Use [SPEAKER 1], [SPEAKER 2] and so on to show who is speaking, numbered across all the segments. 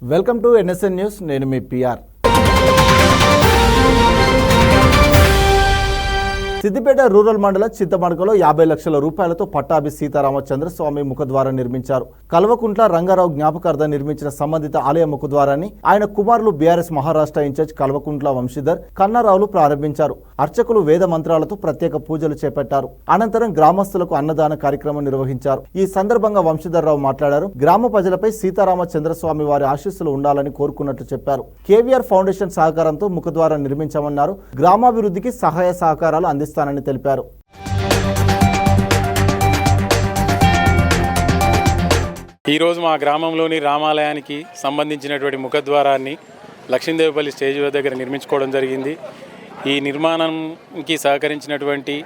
[SPEAKER 1] Welcome to NSN news. నేను మీ PR. Siddipet rural మండలం చింతమడకలో 50 లక్షల రూపాయలతో పట్టాభి సీతారామచంద్ర స్వామి ముఖద్వారం నిర్మించారు. కల్వకుంట్ల రంగారావు జ్ఞాపకార్థం నిర్మించిన సంబంధిత ఆలయ ముఖద్వారాన్ని ఆయన కుమారులు బీఆర్ఎస్ మహారాష్ట్ర ఇన్ఛార్జ్ కల్వకుంట్ల వంశీధర్ కన్నారావులు ప్రారంభించారు. అర్చకులు వేద మంత్రాలతో ప్రత్యేక పూజలు చేపట్టారు. అనంతరం గ్రామస్తులకు అన్నదాన కార్యక్రమం నిర్వహించారు. ఈ సందర్భంగా వంశీధర్ రావు మాట్లాడారు. గ్రామ ప్రజలపై సీతారామచంద్ర స్వామి వారి ఆశీస్సులు ఉండాలని కోరుకున్నట్లు చెప్పారు. కేవీఆర్ ఫౌండేషన్ సహకారంతో ముఖద్వారం నిర్మించామన్నారు. గ్రామాభివృద్ధికి సహాయ సహకారాలు అందిస్తానని తెలిపారు.
[SPEAKER 2] ఈరోజు మా గ్రామంలోని రామాలయానికి సంబంధించినటువంటి ముఖద్వారాన్ని లక్ష్మీదేవిపల్లి స్టేజ్ దగ్గర నిర్మించుకోవడం జరిగింది. ఈ నిర్మాణంకి సహకరించినటువంటి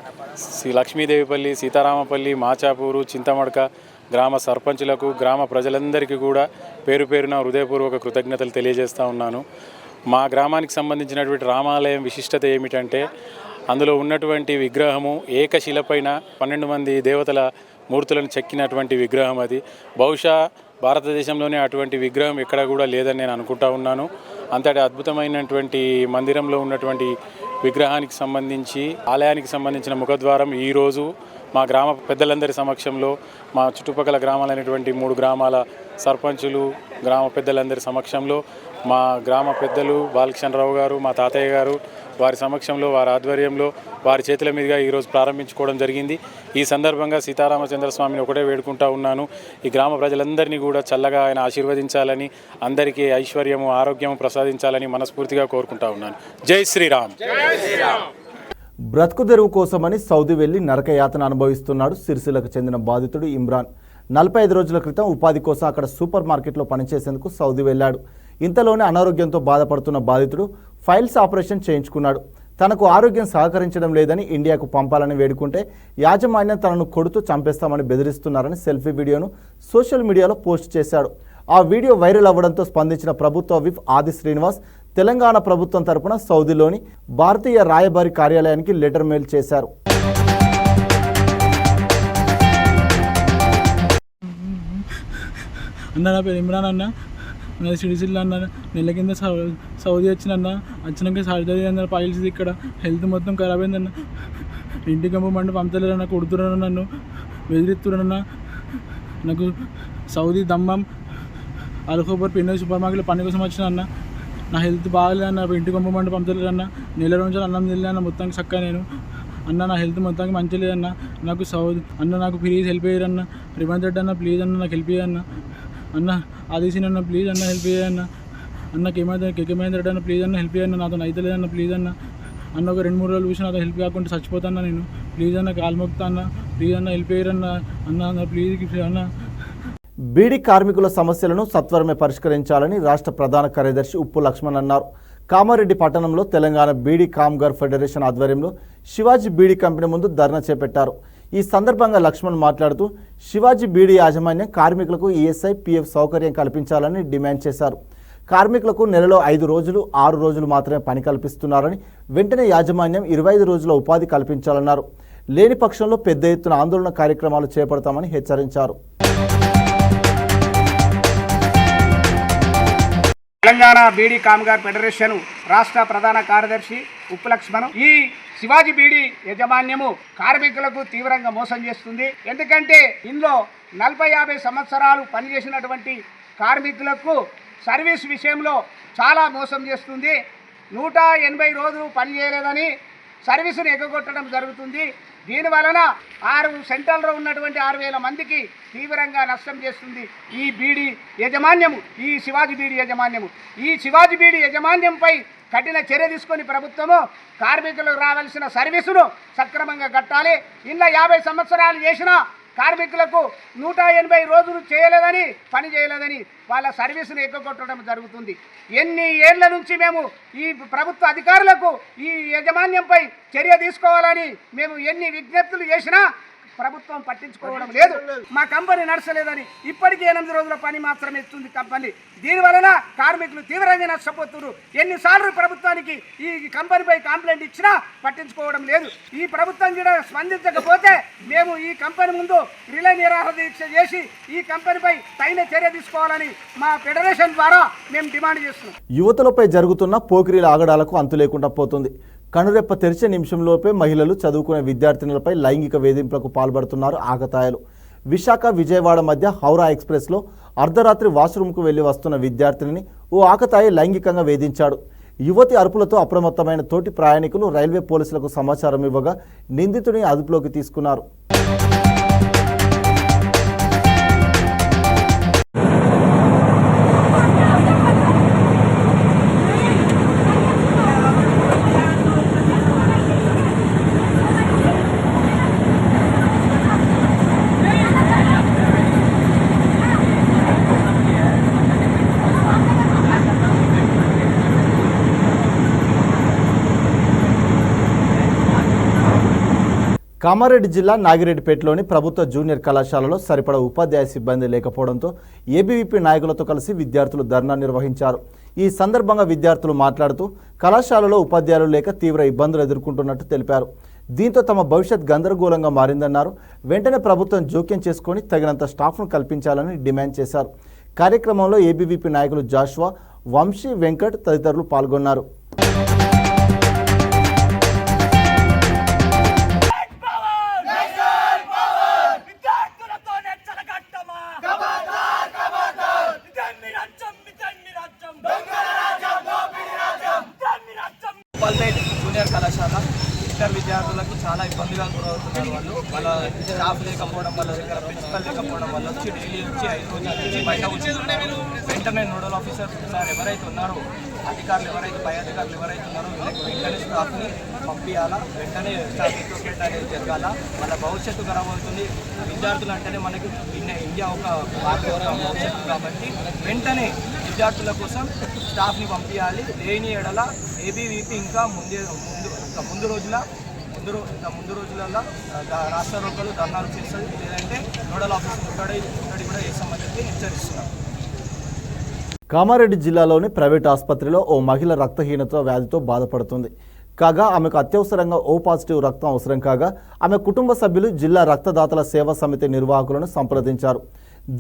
[SPEAKER 2] లక్ష్మీదేవిపల్లి, సీతారామపల్లి, మాచాపూరు, చింతమడక గ్రామ సర్పంచులకు, గ్రామ ప్రజలందరికీ కూడా పేరు పేరున హృదయపూర్వక కృతజ్ఞతలు తెలియజేస్తూ ఉన్నాను. మా గ్రామానికి సంబంధించినటువంటి రామాలయం విశిష్టత ఏమిటంటే అందులో ఉన్నటువంటి విగ్రహము ఏకశిలపైన 12 మంది దేవతల మూర్తులను చెక్కినటువంటి విగ్రహం. అది బహుశా భారతదేశంలోనే అటువంటి విగ్రహం ఎక్కడ కూడా లేదని నేను అనుకుంటా ఉన్నాను. అంతటి అద్భుతమైనటువంటి మందిరంలో ఉన్నటువంటి విగ్రహానికి సంబంధించి ఆలయానికి సంబంధించిన ముఖద్వారం ఈరోజు మా గ్రామ పెద్దలందరి సమక్షంలో, మా చుట్టుపక్కల గ్రామాలైనటువంటి 3 గ్రామాల సర్పంచులు, గ్రామ పెద్దలందరి సమక్షంలో, మా గ్రామ పెద్దలు బాలకృష్ణరావు గారు, మా తాతయ్య గారు వారి సమక్షంలో, వారి ఆధ్వర్యంలో, వారి చేతుల మీదుగా ఈరోజు ప్రారంభించుకోవడం జరిగింది. ఈ సందర్భంగా సీతారామచంద్ర స్వామిని ఒకటే వేడుకుంటా ఉన్నాను. ఈ గ్రామ ప్రజలందరినీ కూడా చల్లగా ఆయన ఆశీర్వదించాలని, అందరికీ ఐశ్వర్యము, ఆరోగ్యము ప్రసాదించాలని మనస్ఫూర్తిగా కోరుకుంటా ఉన్నాను. జై శ్రీరామ్.
[SPEAKER 1] బ్రతుకు తెరువు కోసమని సౌదీ వెళ్లి నరకయాతన అనుభవిస్తున్నాడు సిరిసిల్లకు చెందిన బాధితుడు ఇమ్రాన్. 45 రోజుల క్రితం ఉపాధి కోసం అక్కడ సూపర్ మార్కెట్లో పనిచేసేందుకు సౌదీ వెళ్లాడు. ఇంతలోనే అనారోగ్యంతో బాధపడుతున్న బాధితుడు ఫైల్స్ ఆపరేషన్ చేయించుకున్నాడు. తనకు ఆరోగ్యం సహకరించడం లేదని ఇండియాకు పంపాలని వేడుకుంటే యాజమాన్యం తనను కొడుతూ చంపేస్తామని బెదిరిస్తున్నారని సెల్ఫీ వీడియోను సోషల్ మీడియాలో పోస్ట్ చేశాడు. ఆ వీడియో వైరల్ అవ్వడంతో స్పందించిన ప్రభుత్వ విప్ ఆది శ్రీనివాస్ తెలంగాణ ప్రభుత్వం తరపున సౌదీలోని భారతీయ రాయబారి కార్యాలయానికి లెటర్ మెయిల్ చేశారు.
[SPEAKER 3] అన్న నా పేరు ఇమ్రాన్ అన్న, నాది సిరిసిల్ల అన్న. నెల కింద సౌదీ వచ్చినాక సర్జరీ అన్న, పైల్స్ ఇక్కడ హెల్త్ మొత్తం ఖరాబ్ అయిందన్న. ఇంటికి పంపమంటే పంపలేరన్న, కొడుతున్నారన్న, నన్ను బెదిరిస్తున్నారన్న. నాకు సౌదీ దమ్మం అల్ఖోబర్ పిన్నో సూపర్ మార్కెట్లో పని కోసం వచ్చిన అన్న. నా హెల్త్ బాగాలేదన్న, ఇంటికి పంపమంటే పంపలేరన్న. నెల రోజులు అన్నం తినలేదన్న, మొత్తానికి చక్క నేను అన్న. నా హెల్త్ మొత్తానికి మంచి లేదన్న. నాకు సౌదీ అన్న, నాకు ప్లీజ్ హెల్ప్ అయ్యారన్న. రివంత్ రెడ్డి అన్న, ప్లీజ్ అన్న నాకు హెల్ప్ అయ్యన్న. అన్న ఆదేశిన అన్న, ప్లీజ్ అన్న హెల్ప్ అయ్యన్న. అన్న కేకేమైంది రెడ్డి అన్న, ప్లీజ్ అన్న హెల్ప్ అయ్యన్న. నాతో అయితే లేదన్న, ప్లీజ్ అన్న. అన్న ఒక 2-3 రోజులు చూసి నాతో హెల్ప్ కాకుండా చచ్చిపోతాను నేను. ప్లీజ్ అన్న కాలు మొక్కుతా అన్న, ప్లీజ్ అన్న హెల్ప్ అయ్యారన్న. అన్న ప్లీజ్ అన్న.
[SPEAKER 1] బీడీ కార్మికుల సమస్యలను సత్వరమే పరిష్కరించాలని రాష్ట్ర ప్రధాన కార్యదర్శి ఉప్పు లక్ష్మణ్ అన్నారు. కామారెడ్డి పట్టణంలో తెలంగాణ బీడీ కామ్గార్ ఫెడరేషన్ ఆధ్వర్యంలో శివాజీ బీడీ కంపెనీ ముందు ధర్నా చేపట్టారు. ఈ సందర్భంగా లక్ష్మణ్ మాట్లాడుతూ శివాజీ బీడీ యాజమాన్యం కార్మికులకు ఈఎస్ఐ, పీఎఫ్ సౌకర్యం కల్పించాలని డిమాండ్ చేశారు. కార్మికులకు నెలలో 5 రోజులు, 6 రోజులు మాత్రమే పని కల్పిస్తున్నారని, వెంటనే యాజమాన్యం 25 రోజుల ఉపాధి కల్పించాలన్నారు. లేని పక్షంలో పెద్ద ఎత్తున ఆందోళన కార్యక్రమాలు చేపడతామని హెచ్చరించారు.
[SPEAKER 4] తెలంగాణ బీడీ కామ్గార్ ఫెడరేషన్ రాష్ట్ర ప్రధాన కార్యదర్శి ఉప్పు లక్ష్మణ్. ఈ శివాజీ బీడీ యాజమాన్యము కార్మికులకు తీవ్రంగా మోసం చేస్తుంది. ఎందుకంటే ఇందులో 40-50 సంవత్సరాలు పనిచేసినటువంటి కార్మికులకు సర్వీస్ విషయంలో చాలా మోసం చేస్తుంది. 180 రోజులు పని చేయలేదని సర్వీసును ఎగ్గొట్టడం జరుగుతుంది. దీనివలన 6 సెంటర్లో ఉన్నటువంటి 6,000 మందికి తీవ్రంగా నష్టం చేస్తుంది ఈ బీడీ యాజమాన్యము, ఈ శివాజీ బీడీ యాజమాన్యము. ఈ శివాజీ బీడీ యాజమాన్యంపై కఠిన చర్య తీసుకొని ప్రభుత్వము కార్మికులకు రావాల్సిన సర్వీసును సక్రమంగా కట్టాలి. ఇంట్లో 50 సంవత్సరాలు చేసిన కార్మికులకు 180 రోజులు చేయలేదని, పని చేయలేదని వాళ్ళ సర్వీసును ఎగ్గొట్టడం జరుగుతుంది. ఎన్ని ఏళ్ల నుంచి మేము ఈ ప్రభుత్వ అధికారులకు ఈ యాజమాన్యంపై చర్య తీసుకోవాలని మేము ఎన్ని విజ్ఞప్తులు చేసినా ప్రభుత్వం పట్టించుకోవడం లేదు. మా కంపెనీ నడచలేదని ఇప్పటికీ 8 రోజుల పని మాత్రమే ఇస్తుంది కంపెనీ. దీనివలన కార్మికులు తీవ్రంగా నష్టపోతున్నారు. ఎన్నిసార్లు ప్రభుత్వానికి ఈ కంపెనీపై కంప్లైంట్ ఇచ్చినా పట్టించుకోవడం లేదు. ఈ ప్రభుత్వం కూడా స్పందించకపోతే మేము ఈ కంపెనీ ముందు రిలే నిరాహార దీక్ష చేసి ఈ కంపెనీపై తగిన చర్య తీసుకోవాలని మా ఫెడరేషన్ ద్వారా మేము డిమాండ్ చేస్తున్నాం.
[SPEAKER 1] యువతులపై జరుగుతున్న పోకిరీల ఆగడాలకు అంతు లేకుండా పోతుంది. కనురెప్ప తెరిచే నిమిషంలోపే మహిళలు చదువుకునే విద్యార్థినులపై లైంగిక వేధింపులకు పాల్పడుతున్నారు ఆకతాయిలు. విశాఖ విజయవాడ మధ్య హౌరా ఎక్స్ప్రెస్లో అర్ధరాత్రి వాష్రూమ్కు వెళ్లి వస్తున్న విద్యార్థినిని ఓ ఆకతాయి లైంగికంగా వేధించాడు. యువతి అరుపులతో అప్రమత్తమైన తోటి ప్రయాణికులు రైల్వే పోలీసులకు సమాచారం ఇవ్వగా నిందితుడిని అదుపులోకి తీసుకున్నారు. కామారెడ్డి జిల్లా నాగిరెడ్డిపేటలోని ప్రభుత్వ జూనియర్ కళాశాలలో సరిపడ ఉపాధ్యాయ సిబ్బంది లేకపోవడంతో ఏబీవీపీ నాయకులతో కలిసి విద్యార్థులు ధర్నా నిర్వహించారు. ఈ సందర్భంగా విద్యార్థులు మాట్లాడుతూ కళాశాలలో ఉపాధ్యాయులు లేక తీవ్ర ఇబ్బందులు ఎదుర్కొంటున్నట్టు తెలిపారు. దీంతో తమ భవిష్యత్ గందరగోళంగా మారిందన్నారు. వెంటనే ప్రభుత్వం జోక్యం చేసుకుని తగినంత స్టాఫ్ను కల్పించాలని డిమాండ్ చేశారు. కార్యక్రమంలో ఏబీవీపీ నాయకులు జాషువా, వంశీ, వెంకట్ తదితరులు పాల్గొన్నారు.
[SPEAKER 5] జూనియర్ కళాశాల ఇంటర్ విద్యార్థులకు చాలా ఇబ్బందిగా గురవుతున్నారు. వాళ్ళ స్టాఫ్ లేకపోవడం, వాళ్ళ దగ్గర ప్రిన్సిపల్ లేకపోవడం వల్ల డైలీ వచ్చి 5 రోజుల నుంచి బయట కూర్చుంటున్నారు. వెంటనే నోడల్ ఆఫీసర్ సార్ ఎవరైతే ఉన్నారో, అధికారులు ఎవరైతే పై అధికారులు ఎవరైతే ఉన్నారో వీళ్ళకి వెంటనే స్టాఫ్ని పంపించాలా, వెంటనే స్టాఫ్ రిక్రూట్మెంట్ అనేది జరగాల. వాళ్ళ భవిష్యత్తు ఖరాబ్ అవుతుంది. విద్యార్థులు అంటేనే మనకి ఇండియా ఒక భవిష్యత్తు కాబట్టి వెంటనే విద్యార్థుల కోసం స్టాఫ్ని పంపించాలి. లేని ఎడల ఏబీవీపీ ఇంకా ముందు రోజులలో రాష్ట్ర రోకలు ధర్నాలు చేస్తుంది. లేదంటే నోడల్ ఆఫీసర్ ముట్టడి కూడా చేస్తామని చెప్పి హెచ్చరిస్తున్నాం.
[SPEAKER 1] కామారెడ్డి జిల్లాలోని ప్రైవేట్ ఆసుపత్రిలో ఓ మహిళ రక్తహీనత వ్యాధితో బాధపడుతుంది. కాగా ఆమెకు అత్యవసరంగా ఓ పాజిటివ్ రక్తం అవసరం కాగా ఆమె కుటుంబ సభ్యులు జిల్లా రక్తదాతల సేవా సమితి నిర్వాహకులను సంప్రదించారు.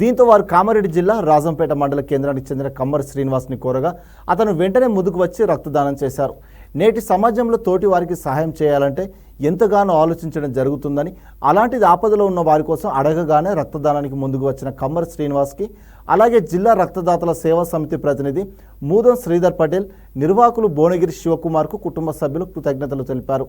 [SPEAKER 1] దీంతో వారు కామారెడ్డి జిల్లా రాజంపేట మండల కేంద్రానికి చెందిన కమ్మరి శ్రీనివాస్ని కోరగా అతను వెంటనే ముందుకు వచ్చి రక్తదానం చేశారు. నేటి సమాజంలో తోటి వారికి సహాయం చేయాలంటే ఎంతగానో ఆలోచించడం జరుగుతుందని, అలాంటిది ఆపదలో ఉన్న వారి కోసం అడగగానే రక్తదానానికి ముందుకు వచ్చిన కమ్మరి శ్రీనివాస్కి, అలాగే జిల్లా రక్తదాతల సేవా సమితి ప్రతినిధి మూదం శ్రీధర్ పటేల్, నిర్వాహకులు భువనగిరి శివకుమార్కు కుటుంబ సభ్యులు కృతజ్ఞతలు తెలిపారు.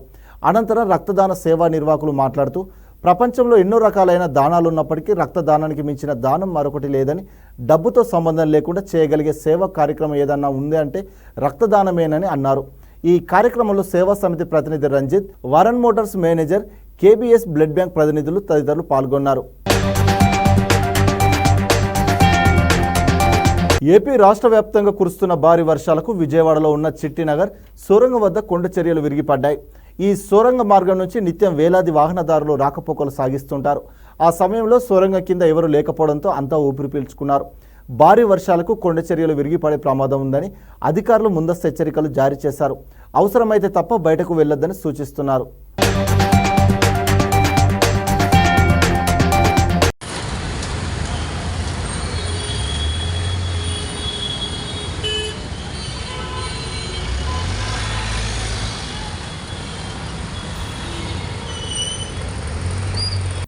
[SPEAKER 1] అనంతరం రక్తదాన సేవా నిర్వాహకులు మాట్లాడుతూ ప్రపంచంలో ఎన్నో రకాలైన దానాలున్నప్పటికీ రక్తదానానికి మించిన దానం మరొకటి లేదని, డబ్బుతో సంబంధం లేకుండా చేయగలిగే సేవా కార్యక్రమం ఏదన్నా ఉంది అంటే రక్తదానమేనని అన్నారు. ఈ కార్యక్రమంలో సేవా సమితి ప్రతినిధి Ranjith, Varun motors manager, KBS blood bank ప్రతినిధులు తదితరులు పాల్గొన్నారు. ఏపీ రాష్ట్ర వ్యాప్తంగా కురుస్తున్న భారీ వర్షాలకు విజయవాడలో ఉన్న చిట్టినగర్ సొరంగం వద్ద కొండ చర్యలు విరిగిపడ్డాయి. ఈ సొరంగ మార్గం నుంచి నిత్యం వేలాది వాహనదారులు రాకపోకలు సాగిస్తుంటారు. ఆ సమయంలో సొరంగం కింద ఎవరు లేకపోవడంతో అంతా ఊపిరి పీల్చుకున్నారు. భారీ వర్షాలకు కొండ చర్యలు విరిగిపడే ప్రమాదం ఉందని అధికారులు ముందస్తు హెచ్చరికలు జారీ చేశారు. అవసరమైతే తప్ప బయటకు వెళ్లొద్దని సూచిస్తున్నారు.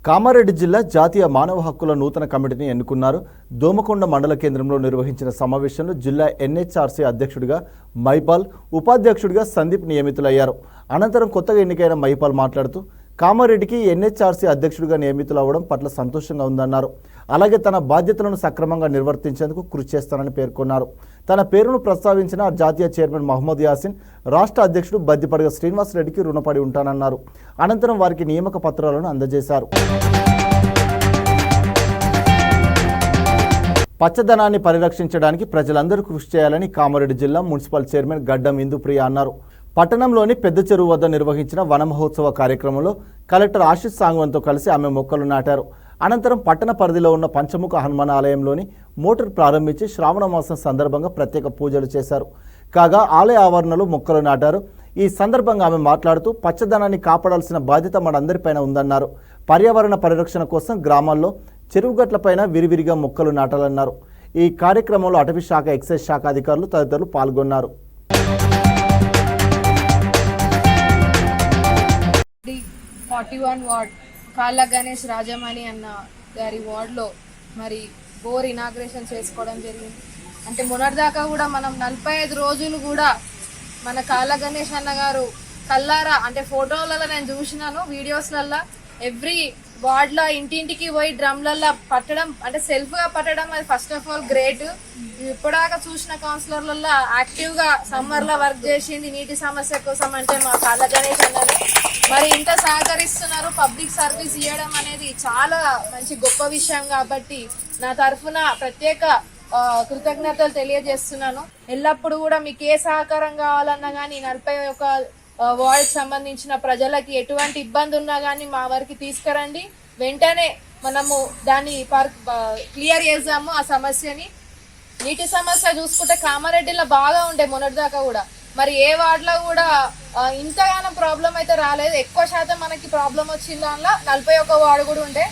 [SPEAKER 1] కామారెడ్డి జిల్లా జాతీయ మానవ హక్కుల నూతన కమిటీని ఎన్నుకున్నారు. దోమకొండ మండల కేంద్రంలో నిర్వహించిన సమావేశంలో జిల్లా ఎన్హెచ్ఆర్సీ అధ్యక్షుడిగా మైపాల్, ఉపాధ్యక్షుడిగా సందీప్ నియమితులయ్యారు. అనంతరం కొత్తగా ఎన్నికైన మైపాల్ మాట్లాడుతూ కామారెడ్డికి ఎన్హెచ్ఆర్సీ అధ్యక్షుడిగా నియమితులు అవ్వడం పట్ల సంతోషంగా ఉందన్నారు. అలాగే తన బాధ్యతలను సక్రమంగా నిర్వర్తించేందుకు కృషి చేస్తానని పేర్కొన్నారు. తన పేరును ప్రస్తావించిన జాతీయ చైర్మన్ మహమ్మద్ యాసిన్, రాష్ట్ర అధ్యక్షుడు బద్దిపడగ శ్రీనివాసరెడ్డికి రుణపడి ఉంటానన్నారు. అనంతరం వారికి నియామక పత్రాలను అందజేశారు. పచ్చదనాన్ని పరిరక్షించడానికి ప్రజలందరూ కృషి చేయాలని కామారెడ్డి జిల్లా మున్సిపల్ చైర్మన్ గడ్డం ఇందుప్రియ అన్నారు. పట్టణంలోని పెద్ద చెరువు వద్ద నిర్వహించిన వన మహోత్సవ కార్యక్రమంలో కలెక్టర్ ఆశీష్ సాంగ్వన్తో కలిసి ఆమె మొక్కలు నాటారు. అనంతరం పట్టణ పరిధిలో ఉన్న పంచముఖ హనుమాన్ ఆలయంలోని మోటార్ ప్రారంభించి శ్రావణ మాసం సందర్భంగా ప్రత్యేక పూజలు చేశారు. కాగా ఆలయ ఆవరణలో మొక్కలు నాటారు. ఈ సందర్భంగా ఆమె మాట్లాడుతూ పచ్చదనాన్ని కాపాడాల్సిన బాధ్యత మనందరిపైన ఉందన్నారు. పర్యావరణ పరిరక్షణ కోసం గ్రామాల్లో చెరువుగట్లపైన విరివిరిగా మొక్కలు నాటాలన్నారు. ఈ కార్యక్రమంలో అటవీ శాఖ, ఎక్సైజ్ శాఖ అధికారులు తదితరులు పాల్గొన్నారు.
[SPEAKER 6] 41 వార్డ్ కాళ్ళ గణేష్ రాజమణి అన్న గారి వార్డులో మరి బోర్ ఇనాగ్రేషన్ చేసుకోవడం జరిగింది. అంటే మొన్నటిదాకా కూడా మనం 45 రోజులు కూడా మన కాళ్ళ గణేష్ అన్న గారు కల్లారా అంటే ఫోటోలలో నేను చూసినాను, వీడియోస్లల్లో ఎవ్రీ వార్డ్లో ఇంటింటికి పోయి డ్రమ్లల్లో పట్టడం అంటే సెల్ఫ్గా పట్టడం అది ఫస్ట్ ఆఫ్ ఆల్ గ్రేట్. ఇప్పటిదాకా చూసిన కౌన్సిలర్లలో యాక్టివ్గా సమ్మర్లో వర్క్ చేసింది నీటి సమస్య కోసం అంటే మా కాళ్ళ గణేష్ అన్ననే. మరి ఇంత సహకరిస్తున్నారు. పబ్లిక్ సర్వీస్ ఇవ్వడం అనేది చాలా మంచి గొప్ప విషయం కాబట్టి నా తరఫున ప్రత్యేక కృతజ్ఞతలు తెలియజేస్తున్నాను. ఎల్లప్పుడూ కూడా మీకు ఏ సహకారం కావాలన్నా కానీ 41 వార్డ్ సంబంధించిన ప్రజలకి ఎటువంటి ఇబ్బంది ఉన్నా కానీ మా వరకు తీసుకురండి. వెంటనే మనము దాన్ని క్లియర్ చేద్దాము ఆ సమస్యని. నీటి సమస్య చూసుకుంటే కామారెడ్డిలో బాగా ఉండే మొన్నటిదాకా కూడా, మరి ఏ వార్డులో కూడా ఇంతగానో ప్రాబ్లం అయితే రాలేదు. ఎక్కువ శాతం మనకి ప్రాబ్లం వచ్చిన దానిలో 41 వార్డు కూడా ఉండే.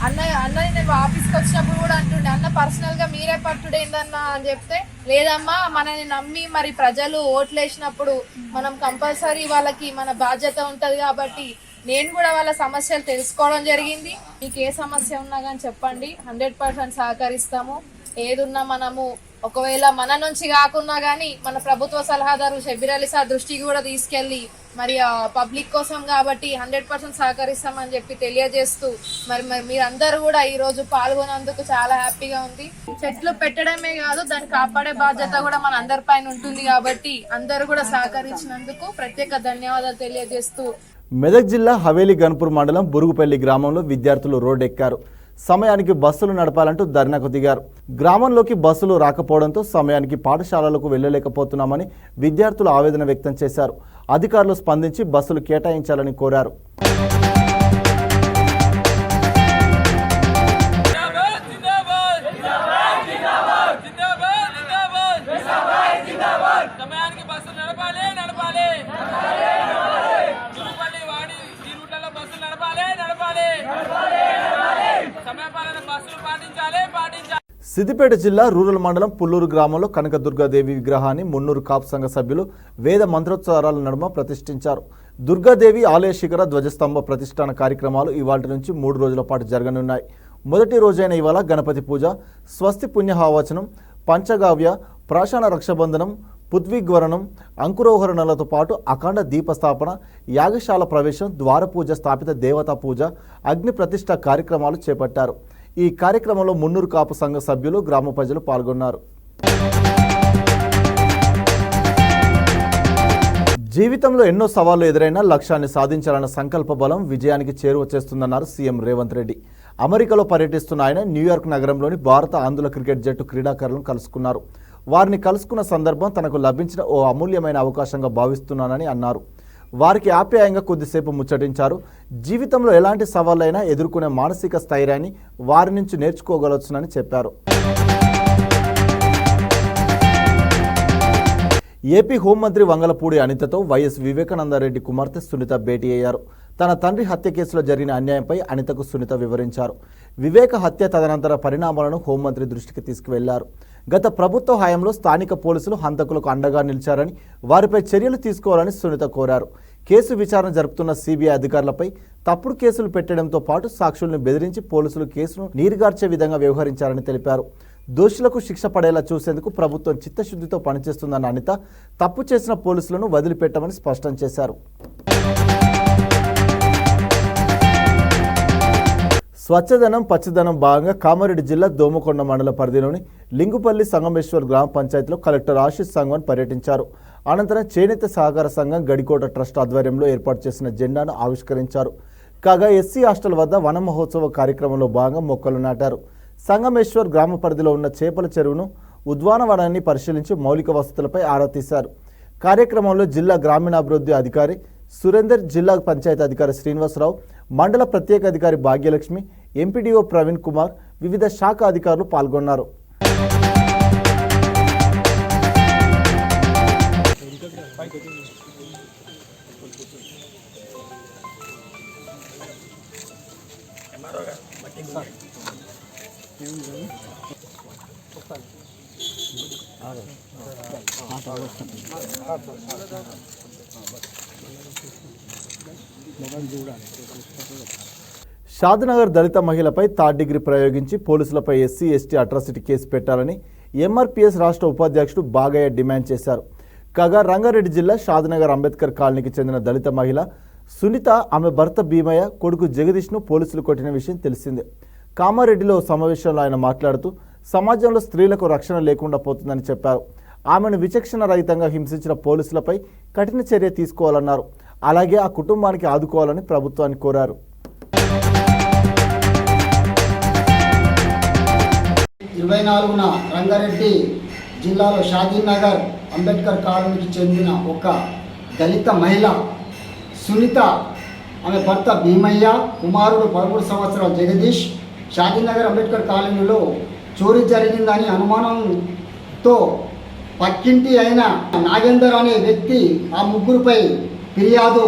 [SPEAKER 6] అన్నని నేను ఆఫీస్కి వచ్చినప్పుడు కూడా అంటుండే, అన్న పర్సనల్గా మీరే పట్టుడేందన్నా అని చెప్తే, లేదమ్మా మనని నమ్మి మరి ప్రజలు ఓట్లు వేసినప్పుడు మనం కంపల్సరీ వాళ్ళకి మన బాధ్యత ఉంటుంది కాబట్టి నేను కూడా వాళ్ళ సమస్యలు తెలుసుకోవడం జరిగింది. మీకు ఏ సమస్య ఉన్నా కానీ చెప్పండి, 100% సహకరిస్తాము. ఏదున్నా మనము ఒకవేళ మన నుంచి కాకున్నా కానీ మన ప్రభుత్వ సలహాదారు షబ్బీర్ అలీ సార్ దృష్టికి కూడా తీసుకెళ్ళి మరి పబ్లిక్ కోసం కాబట్టి 100% సహకరిస్తామని చెప్పి తెలియజేస్తూ మరి మీరందరూ కూడా ఈరోజు పాల్గొన్నందుకు చాలా హ్యాపీగా ఉంది. చెట్లు పెట్టడమే కాదు దాన్ని కాపాడే బాధ్యత కూడా మన అందరిపైన ఉంటుంది కాబట్టి అందరూ కూడా సహకరించినందుకు ప్రత్యేక ధన్యవాదాలు తెలియజేస్తూ.
[SPEAKER 1] మెదక్ జిల్లా హవేలీ గన్పూర్ మండలం బురుగుపల్లి గ్రామంలో విద్యార్థులు రోడ్డెక్కారు. సమయానికి బస్సులు నడపాలంటూ ధర్నాకు దిగారు. గ్రామంలోకి బస్సులు రాకపోవడంతో సమయానికి పాఠశాలలకు వెళ్లలేకపోతున్నామని విద్యార్థులు ఆవేదన వ్యక్తం చేశారు. అధికారులు స్పందించి బస్సులు కేటాయించాలని కోరారు. సిద్దిపేట జిల్లా రూరల్ మండలం పుల్లూరు గ్రామంలో కనకదుర్గాదేవి విగ్రహాన్ని మున్నూరు కాపు సంఘ సభ్యులు వేద మంత్రోచ్చారాల నడుమ ప్రతిష్ఠించారు. దుర్గాదేవి ఆలయ శిఖర ధ్వజస్తంభ ప్రతిష్ఠాన కార్యక్రమాలు ఇవాళ నుంచి 3 రోజుల పాటు జరగనున్నాయి. మొదటి రోజైన ఇవాళ గణపతి పూజ, స్వస్తి పుణ్యహావచనం, పంచగావ్య, ప్రాశాన రక్షబంధనం, పుద్విగ్వరణం, అంకురోహరణలతో పాటు అఖండ దీపస్థాపన, యాగశాల ప్రవేశం, ద్వారపూజ, స్థాపిత దేవతా పూజ, అగ్ని ప్రతిష్ఠ కార్యక్రమాలు చేపట్టారు. ఈ కార్యక్రమంలో మున్నూరు కాపు సంఘ సభ్యులు, గ్రామ ప్రజలు పాల్గొన్నారు. జీవితంలో ఎన్నో సవాళ్లు ఎదురైనా లక్ష్యాన్ని సాధించాలన్న సంకల్ప బలం విజయానికి చేరువ చేస్తుందన్నారు సీఎం రేవంత్ రెడ్డి. అమెరికాలో పర్యటిస్తున్న ఆయన న్యూయార్క్ నగరంలోని భారత ఆంధ్రుల క్రికెట్ జట్టు క్రీడాకారులను కలుసుకున్నారు. వారిని కలుసుకున్న సందర్భం తనకు లభించిన ఓ అమూల్యమైన అవకాశంగా భావిస్తున్నానని అన్నారు. వారికి ఆప్యాయంగా కొద్దిసేపు ముచ్చటించారు. జీవితంలో ఎలాంటి సవాళ్లైనా ఎదుర్కొనే మానసిక స్థైర్యాన్ని వారి నుంచి నేర్చుకోగలొచ్చునని చెప్పారు. ఏపీ హోంమంత్రి వంగలపూడి అనితతో వైఎస్ వివేకానందరెడ్డి కుమార్తె సునీత భేటీ అయ్యారు. తన తండ్రి హత్య కేసులో జరిగిన అన్యాయంపై అనితకు సునీత వివరించారు. వివేక హత్య తదనంతర పరిణామాలను హోంమంత్రి దృష్టికి తీసుకువెళ్లారు. గత ప్రభుత్వ హయాంలో స్థానిక పోలీసులు హంతకులకు అండగా నిలిచారని, వారిపై చర్యలు తీసుకోవాలని సునీత కోరారు. కేసు విచారణ జరుపుతున్న సిబిఐ అధికారులపై తప్పుడు కేసులు పెట్టడంతో పాటు సాక్షులను బెదిరించి పోలీసులు కేసును నీరుగార్చే విధంగా వ్యవహరించారని తెలిపారు. దోషులకు శిక్ష పడేలా చూసేందుకు ప్రభుత్వం చిత్తశుద్ధితో పనిచేస్తుందన్న అనిత తప్పు చేసిన పోలీసులను వదిలిపెట్టమని స్పష్టం చేశారు. స్వచ్ఛదనం పచ్చదనం భాగంగా కామారెడ్డి జిల్లా దోమకొండ మండల పరిధిలోని లింగుపల్లి సంగమేశ్వర్ గ్రామ పంచాయతీలో కలెక్టర్ ఆశీష్ సాంగ్వాన్ పర్యటించారు. అనంతరం చేనేత సహకార సంఘం గడికోట ట్రస్ట్ ఆధ్వర్యంలో ఏర్పాటు చేసిన జెండాను ఆవిష్కరించారు. కాగా ఎస్సీ హాస్టల్ వద్ద వన మహోత్సవ కార్యక్రమంలో భాగంగా మొక్కలు నాటారు. సంగమేశ్వర్ గ్రామ పరిధిలో ఉన్న చేపల చెరువును, ఉద్వానవనాన్ని పరిశీలించి మౌలిక వసతులపై ఆరా తీశారు. కార్యక్రమంలో జిల్లా గ్రామీణాభివృద్ధి అధికారి సురేందర్, జిల్లా పంచాయతీ అధికారి శ్రీనివాసరావు, మండల ప్రత్యేక అధికారి భాగ్యలక్ష్మి, ఎంపీడీఓ ప్రవీణ్ కుమార్, వివిధ శాఖ అధికారులు పాల్గొన్నారు. షాద్నగర్ దళిత మహిళపై థర్డ్ డిగ్రీ ప్రయోగించి పోలీసులపై ఎస్సీ ఎస్టీ అట్రాసిటీ కేసు పెట్టాలని ఎంఆర్పీఎస్ రాష్ట్ర ఉపాధ్యక్షుడు బాగయ్య డిమాండ్ చేశారు. కాగా రంగారెడ్డి జిల్లా షాద్నగర్ అంబేద్కర్ కాలనీకి చెందిన దళిత మహిళ సునీత, ఆమె భర్త భీమయ్య, కొడుకు జగదీష్ను పోలీసులు కొట్టిన విషయం తెలిసిందే. కామారెడ్డిలో సమావేశంలో ఆయన మాట్లాడుతూ సమాజంలో స్త్రీలకు రక్షణ లేకుండా పోతుందని చెప్పారు. ఆమెను విచక్షణ రహితంగా హింసించిన పోలీసులపై కఠిన చర్య తీసుకోవాలన్నారు. అలాగే ఆ కుటుంబానికి ఆదుకోవాలని ప్రభుత్వాన్ని కోరారు.
[SPEAKER 7] 24న రంగారెడ్డి జిల్లాలో షాదీనగర్ అంబేద్కర్ కాలనీకి చెందిన ఒక దళిత మహిళ సునీత, ఆమె భర్త భీమయ్య, కుమారుడు 13 సంవత్సరాల జగదీష్ షాదీనగర్ అంబేద్కర్ కాలనీలో చోరీ జరిగిందని అనుమానంతో పక్కింటి అయిన నాగేందర్ అనే వ్యక్తి ఆ ముగ్గురుపై ఫిర్యాదు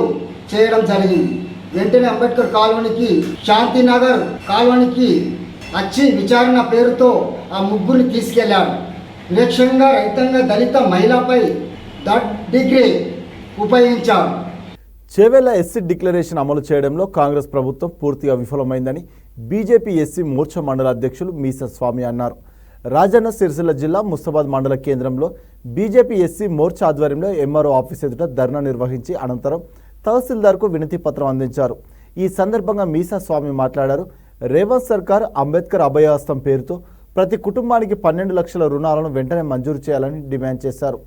[SPEAKER 7] చేయడం జరిగింది. వెంటనే అంబేద్కర్ కాలనీకి శాంతినగర్ కాలనీకి వచ్చి విచారణ పేరుతో ఆ ముగ్గురిని తీసుకెళ్లాడు. విలక్షణంగా రహితంగా దళిత మహిళపై థర్డ్ డిగ్రీ ఉపయోగించారు.
[SPEAKER 1] చేవెళ్ల ఎస్సీ డిక్లరేషన్ అమలు చేయడంలో కాంగ్రెస్ ప్రభుత్వం పూర్తిగా విఫలమైందని బీజేపీ ఎస్సీ మోర్చా మండల అధ్యక్షులు మీసా స్వామి అన్నారు. రాజన్న సిరిసిల్ల జిల్లా ముస్తాబాద్ మండల కేంద్రంలో బీజేపీ ఎస్సీ మోర్చా ఆధ్వర్యంలో ఎంఆర్ఓ ఆఫీస్ ఎదుట ధర్నా నిర్వహించి అనంతరం తహసీల్దార్కు వినతి పత్రం అందించారు. ఈ సందర్భంగా మీసా స్వామి మాట్లాడారు. రేవంత్ సర్కార్ అంబేద్కర్ అభయహస్తం పేరుతో ప్రతి కుటుంబానికి 12 లక్షల రుణాలను వెంటనే మంజూరు చేయాలని డిమాండ్ చేశారు.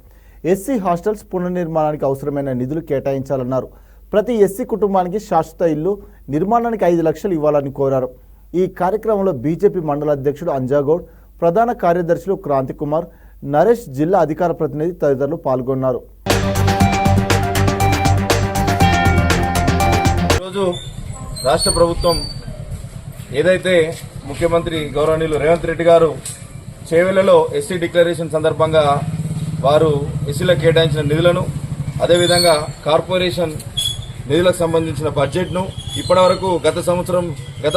[SPEAKER 1] ఎస్సీ హాస్టల్స్ పునర్నిర్మాణానికి అవసరమైన నిధులు కేటాయించాలన్నారు. ప్రతి ఎస్సీ కుటుంబానికి శాశ్వత ఇల్లు నిర్మాణానికి 5 లక్షలు ఇవ్వాలని కోరారు. ఈ కార్యక్రమంలో బీజేపీ మండల అధ్యక్షుడు అంజాగౌడ్, ప్రధాన కార్యదర్శులు క్రాంతి కుమార్, నరేష్, జిల్లా అధికార ప్రతినిధి తదితరులు పాల్గొన్నారు.
[SPEAKER 8] ఈరోజు రాష్ట్ర ప్రభుత్వం ఏదైతే ముఖ్యమంత్రి గౌరవనీయులు రేవంత్ రెడ్డి గారు చేవెళ్లలో ఎస్సీ డిక్లరేషన్ సందర్భంగా వారు ఎస్సీలకు కేటాయించిన నిధులను, అదేవిధంగా కార్పొరేషన్ నిధులకు సంబంధించిన బడ్జెట్ను ఇప్పటివరకు గత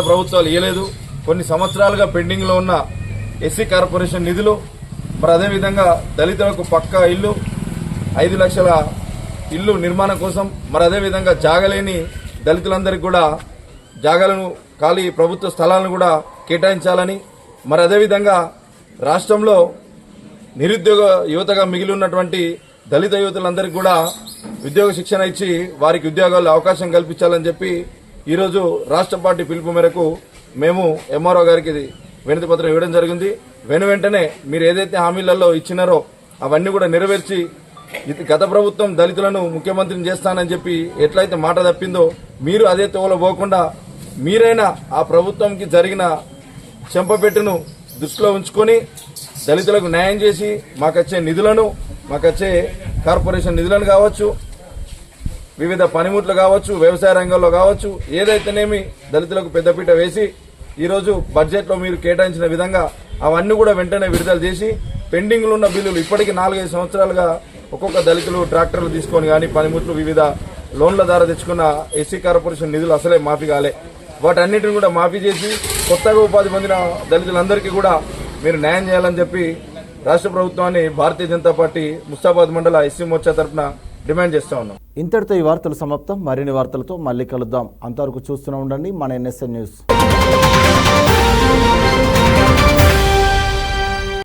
[SPEAKER 8] ప్రభుత్వాలు ఇవ్వలేదు. కొన్ని సంవత్సరాలుగా పెండింగ్లో ఉన్న ఎస్సీ కార్పొరేషన్ నిధులు, మరి అదేవిధంగా దళితులకు పక్కా ఇల్లు, 5 లక్షల ఇల్లు నిర్మాణం కోసం, మరి అదేవిధంగా జాగలేని దళితులందరికీ కూడా జాగాలను, ఖాళీ ప్రభుత్వ స్థలాలను కూడా కేటాయించాలని, మరి అదేవిధంగా రాష్ట్రంలో నిరుద్యోగ యువతగా మిగిలి ఉన్నటువంటి దళిత యువతులందరికీ కూడా ఉద్యోగ శిక్షణ ఇచ్చి వారికి ఉద్యోగాల్లో అవకాశం కల్పించాలని చెప్పి ఈరోజు రాష్ట్ర పార్టీ పిలుపు మేరకు మేము ఎంఆర్ఓ గారికి వినతి పత్రం ఇవ్వడం జరిగింది. వెంటనే మీరు ఏదైతే హామీలలో ఇచ్చినారో అవన్నీ కూడా నెరవేర్చి గత ప్రభుత్వం దళితులను ముఖ్యమంత్రిని చేస్తానని చెప్పి ఎట్లయితే మాట తప్పిందో మీరు అదే తోవలో పోకుండా మీరైనా ఆ ప్రభుత్వంకి జరిగిన చెంపపెట్టును దృష్టిలో ఉంచుకొని దళితులకు న్యాయం చేసి మాకొచ్చే నిధులను, మాకొచ్చే కార్పొరేషన్ నిధులను కావచ్చు, వివిధ పనిముట్లు కావచ్చు, వ్యవసాయ రంగంలో కావచ్చు, ఏదైతేనేమి దళితులకు పెద్దపీట వేసి ఈరోజు బడ్జెట్లో మీరు కేటాయించిన విధంగా అవన్నీ కూడా వెంటనే విడుదల చేసి పెండింగ్లో ఉన్న బిల్లులు ఇప్పటికీ 4-5 సంవత్సరాలుగా ఒక్కొక్క దళితులు ట్రాక్టర్లు తీసుకొని కానీ పనిముట్లు వివిధ లోన్ల ద్వారా తెచ్చుకున్న ఎస్సీ కార్పొరేషన్ నిధులు అసలే మాఫీ కాలే. వాటన్నిటిని కూడా మాఫీ చేసి కొత్తగా ఉపాధి పొందిన దళితులందరికీ కూడా మీరు న్యాయం చేయాలని చెప్పి రాష్ట్ర ప్రభుత్వాన్ని భారతీయ జనతా పార్టీ ముస్తాబాద్ మండల ఎస్సీ మోర్చా తరఫున డిమాండ్ చేస్తా ఉన్నాం.
[SPEAKER 1] ఇంతటితో ఈ వార్తలు సమాప్తం. మరిన్ని వార్తలతో మళ్ళీ కలుద్దాం. అంతవరకు చూస్తూనే ఉండండి మన NSN న్యూస్.